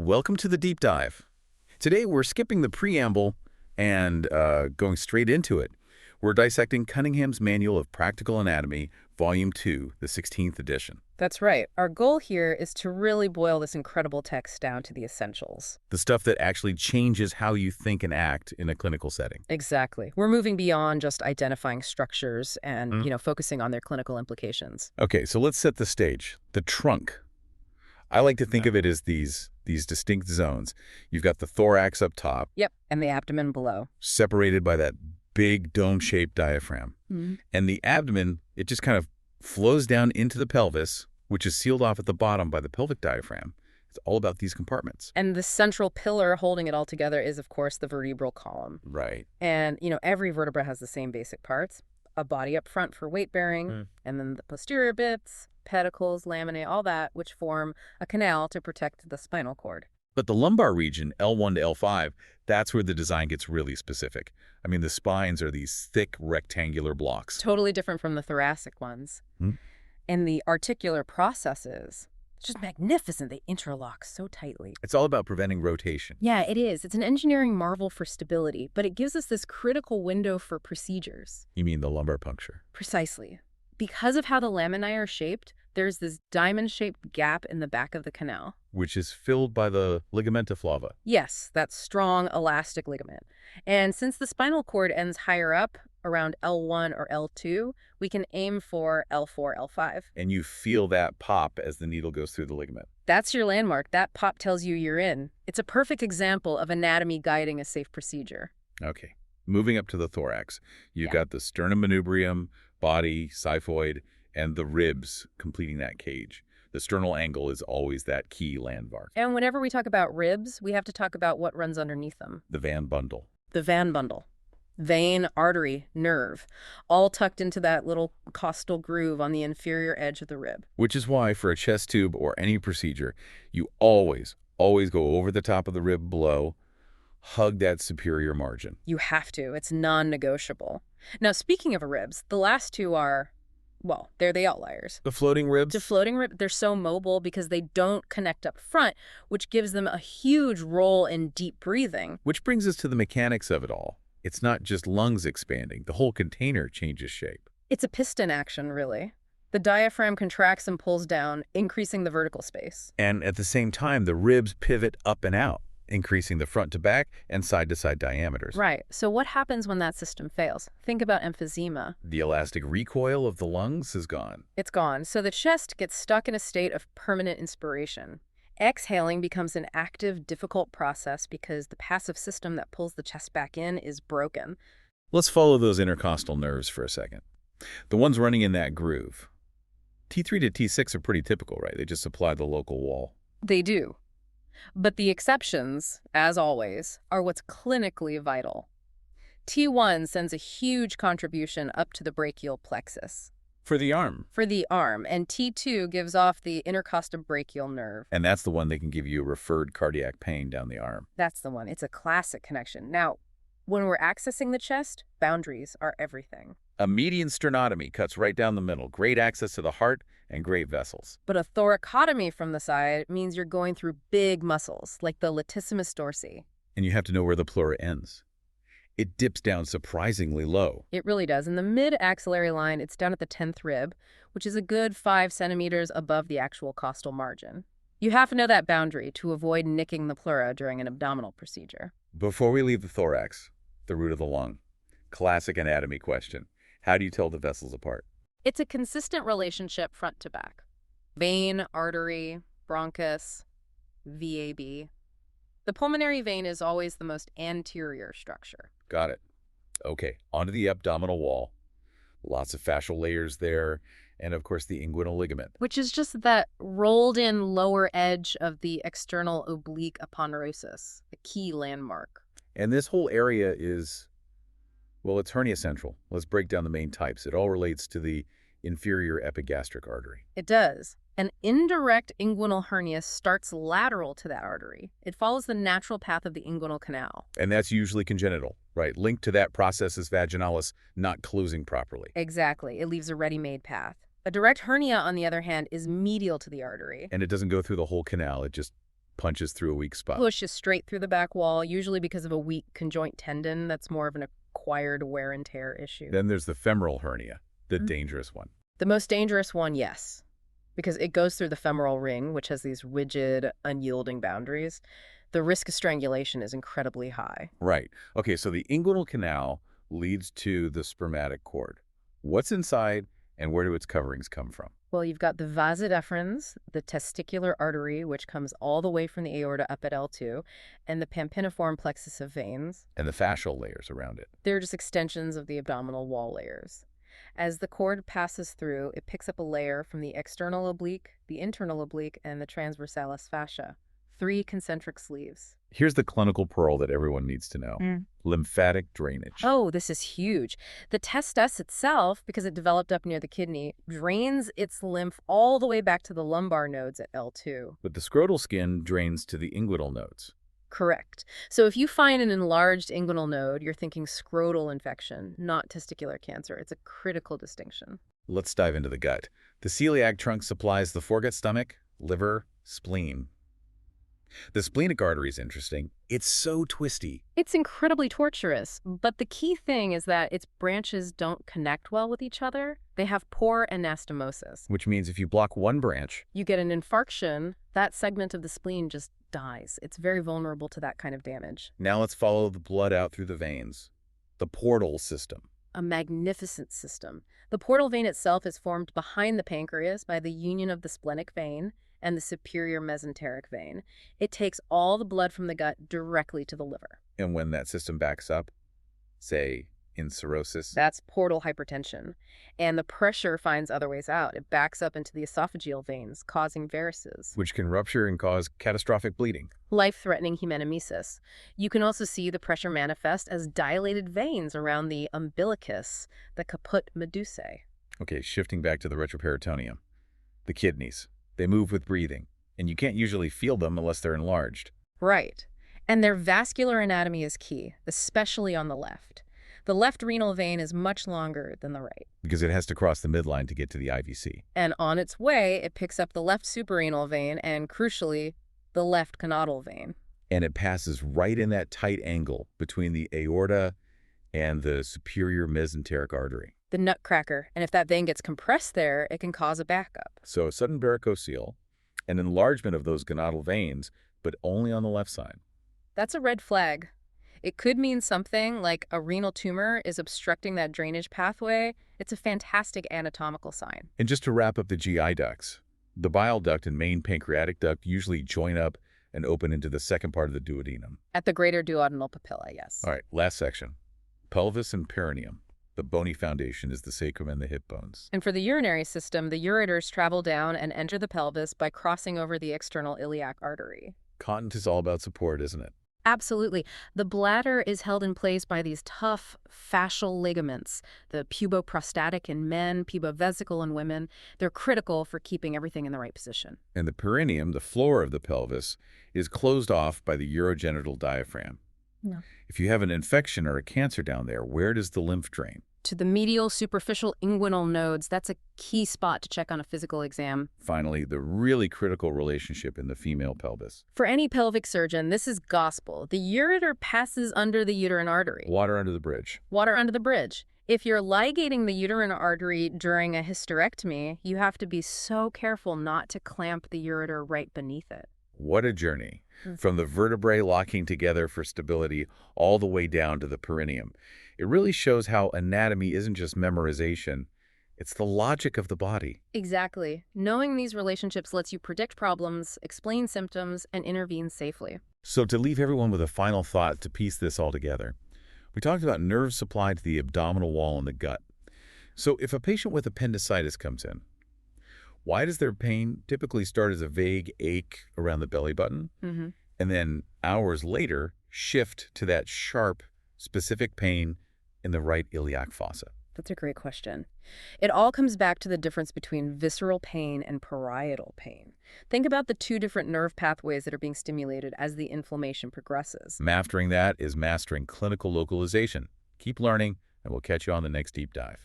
Welcome to the deep dive. Today we're skipping the preamble and going straight into it. We're dissecting Cunningham's Manual of Practical Anatomy, Volume 2, the 16th edition. That's right. Our goal here is to really boil this incredible text down to the essentials. The stuff that actually changes how you think and act in a clinical setting. Exactly. We're moving beyond just identifying structures and, focusing on their clinical implications. Okay, so let's set the stage. The trunk. I like to think of it as these distinct zones. You've got the thorax up top. Yep, and the abdomen below. Separated by that big dome-shaped diaphragm. Mm-hmm. And the abdomen, it just kind of flows down into the pelvis, which is sealed off at the bottom by the pelvic diaphragm. It's all about these compartments. And the central pillar holding it all together is, of course, the vertebral column. Right. And, every vertebra has the same basic parts. A body up front for weight bearing, and then the posterior bits, pedicles, laminae, all that, which form a canal to protect the spinal cord. But the lumbar region, L1 to L5, that's where the design gets really specific. I mean, the spines are these thick rectangular blocks. Totally different from the thoracic ones. And the articular processes, it's just magnificent. They interlock so tightly. It's all about preventing rotation. Yeah, it is. It's an engineering marvel for stability, but it gives us this critical window for procedures. You mean the lumbar puncture? Precisely. Because of how the laminae are shaped, there's this diamond-shaped gap in the back of the canal. Which is filled by the ligamenta flava. Yes, that strong, elastic ligament. And since the spinal cord ends higher up, around L1 or L2, we can aim for L4, L5. And you feel that pop as the needle goes through the ligament. That's your landmark. That pop tells you you're in. It's a perfect example of anatomy guiding a safe procedure. Okay. Moving up to the thorax, you've got the sternum manubrium, body, xiphoid, and the ribs completing that cage. The sternal angle is always that key landmark. And whenever we talk about ribs, we have to talk about what runs underneath them. The Van bundle. The Van bundle. Vein, artery, nerve, all tucked into that little costal groove on the inferior edge of the rib. Which is why for a chest tube or any procedure, you always go over the top of the rib below, hug that superior margin. You have to. It's non-negotiable. Now, speaking of ribs, the last two are, well, they're the outliers. The floating ribs? The floating rib, they're so mobile because they don't connect up front, which gives them a huge role in deep breathing. Which brings us to the mechanics of it all. It's not just lungs expanding. The whole container changes shape. It's a piston action, really. The diaphragm contracts and pulls down, increasing the vertical space. And at the same time, the ribs pivot up and out, increasing the front to back and side to side diameters. Right. So what happens when that system fails? Think about emphysema. The elastic recoil of the lungs is gone. It's gone. So the chest gets stuck in a state of permanent inspiration. Exhaling becomes an active, difficult process because the passive system that pulls the chest back in is broken. Let's follow those intercostal nerves for a second. The ones running in that groove. T3 to T6 are pretty typical, right? They just supply the local wall. They do. But the exceptions, as always, are what's clinically vital. T1 sends a huge contribution up to the brachial plexus. For the arm. For the arm. And T2 gives off the intercostobrachial nerve. And that's the one that can give you referred cardiac pain down the arm. That's the one. It's a classic connection. Now, when we're accessing the chest, boundaries are everything. A median sternotomy cuts right down the middle. Great access to the heart and great vessels. But a thoracotomy from the side means you're going through big muscles, like the latissimus dorsi. And you have to know where the pleura ends. It dips down surprisingly low. It really does. In the mid-axillary line, it's down at the 10th rib, which is a good 5 centimeters above the actual costal margin. You have to know that boundary to avoid nicking the pleura during an abdominal procedure. Before we leave the thorax, the root of the lung, classic anatomy question. How do you tell the vessels apart? It's a consistent relationship front to back. Vein, artery, bronchus, VAB. The pulmonary vein is always the most anterior structure. Got it. Okay, onto the abdominal wall. Lots of fascial layers there, and of course the inguinal ligament. Which is just that rolled-in lower edge of the external oblique aponeurosis, a key landmark. And this whole area is, well, it's hernia central. Let's break down the main types. It all relates to the inferior epigastric artery. It does. An indirect inguinal hernia starts lateral to that artery. It follows the natural path of the inguinal canal. And that's usually congenital, right? Linked to that processus vaginalis not closing properly. Exactly. It leaves a ready-made path. A direct hernia, on the other hand, is medial to the artery. And it doesn't go through the whole canal. It just punches through a weak spot. Pushes straight through the back wall, usually because of a weak conjoint tendon that's more of an acquired wear and tear issue. Then there's the femoral hernia, the dangerous one. The most dangerous one, yes, because it goes through the femoral ring, which has these rigid, unyielding boundaries. The risk of strangulation is incredibly high. Right. Okay, so the inguinal canal leads to the spermatic cord. What's inside and where do its coverings come from? Well, you've got the vas deferens, the testicular artery, which comes all the way from the aorta up at L2, and the pampiniform plexus of veins. And the fascial layers around it. They're just extensions of the abdominal wall layers. As the cord passes through, it picks up a layer from the external oblique, the internal oblique, and the transversalis fascia. 3 concentric sleeves. Here's the clinical pearl that everyone needs to know. Lymphatic drainage. Oh, this is huge. The testis itself, because it developed up near the kidney, drains its lymph all the way back to the lumbar nodes at L2. But the scrotal skin drains to the inguinal nodes. Correct. So if you find an enlarged inguinal node, you're thinking scrotal infection, not testicular cancer. It's a critical distinction. Let's dive into the gut. The celiac trunk supplies the foregut stomach, liver, spleen. The splenic artery is interesting. It's so twisty. It's incredibly tortuous, but the key thing is that its branches don't connect well with each other. They have poor anastomosis. Which means if you block one branch, You get an infarction, that segment of the spleen just dies. It's very vulnerable to that kind of damage. now let's follow the blood out through the veins. The portal system. A magnificent system. The portal vein itself is formed behind the pancreas by the union of the splenic vein and the superior mesenteric vein. It takes all the blood from the gut directly to the liver. And when that system backs up, say in cirrhosis, That's portal hypertension. And the pressure finds other ways out. It backs up into the esophageal veins, causing varices. which can rupture and cause catastrophic bleeding. Life-threatening hematemesis. You can also see the pressure manifest as dilated veins around the umbilicus, the caput medusae. Okay, shifting back to the retroperitoneum. The kidneys. They move with breathing, and you can't usually feel them unless they're enlarged. Right. And their vascular anatomy is key, especially on the left. The left renal vein is much longer than the right. Because it has to cross the midline to get to the IVC. And on its way, it picks up the left suprarenal vein and, crucially, the left conodal vein. And it passes right in that tight angle between the aorta and the superior mesenteric artery. The nutcracker. And if that vein gets compressed there, it can cause a backup. So a sudden varicocele, an enlargement of those gonadal veins, but only on the left side. That's a red flag. It could mean something like a renal tumor is obstructing that drainage pathway. It's a fantastic anatomical sign. And just to wrap up the GI ducts, the bile duct and main pancreatic duct usually join up and open into the second part of the duodenum. At the greater duodenal papilla, yes. All right, last section. Pelvis and perineum. The bony foundation is the sacrum and the hip bones. And for the urinary system, the ureters travel down and enter the pelvis by crossing over the external iliac artery. Continence is all about support, isn't it? Absolutely. The bladder is held in place by these tough fascial ligaments, the puboprostatic in men, pubovesical in women. They're critical for keeping everything in the right position. And the perineum, the floor of the pelvis, is closed off by the urogenital diaphragm. No. If you have an infection or a cancer down there, where does the lymph drain? To the medial superficial inguinal nodes, that's a key spot to check on a physical exam. Finally, the really critical relationship in the female pelvis. For any pelvic surgeon, this is gospel. The ureter passes under the uterine artery. Water under the bridge. Water under the bridge. If you're ligating the uterine artery during a hysterectomy, you have to be so careful not to clamp the ureter right beneath it. What a journey. From the vertebrae locking together for stability all the way down to the perineum. It really shows how anatomy isn't just memorization, it's the logic of the body. Exactly. Knowing these relationships lets you predict problems, explain symptoms, and intervene safely. So to leave everyone with a final thought to piece this all together, we talked about nerves supplied to the abdominal wall and the gut. So if a patient with appendicitis comes in, why does their pain typically start as a vague ache around the belly button, and then hours later shift to that sharp, specific pain in the right iliac fossa? That's a great question. It all comes back to the difference between visceral pain and parietal pain. Think about the 2 different nerve pathways that are being stimulated as the inflammation progresses. Mastering that is mastering clinical localization. Keep learning, and we'll catch you on the next deep dive.